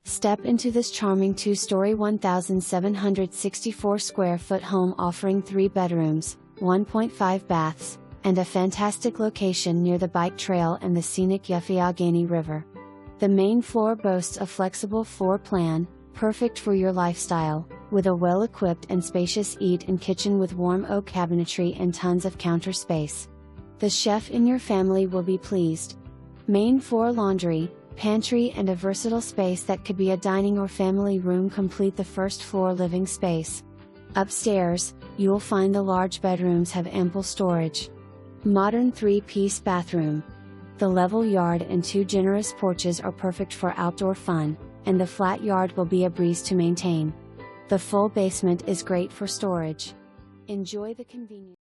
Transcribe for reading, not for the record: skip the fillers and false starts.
Step into this charming 2-story 1,764 square foot home offering 3 bedrooms, 1.5 baths, and a fantastic location near the bike trail and the scenic Youghiogheny River. The main floor boasts a flexible floor plan, perfect for your lifestyle, with a well-equipped and spacious eat-in kitchen with warm oak cabinetry and tons of counter space. The chef in your family will be pleased. Main floor laundry, pantry and a versatile space that could be a dining or family room complete the first floor living space. Upstairs, you'll find the large bedrooms have ample storage. Modern 3-piece bathroom. The level yard and 2 generous porches are perfect for outdoor fun, and the flat yard will be a breeze to maintain. The full basement is great for storage. Enjoy the convenience.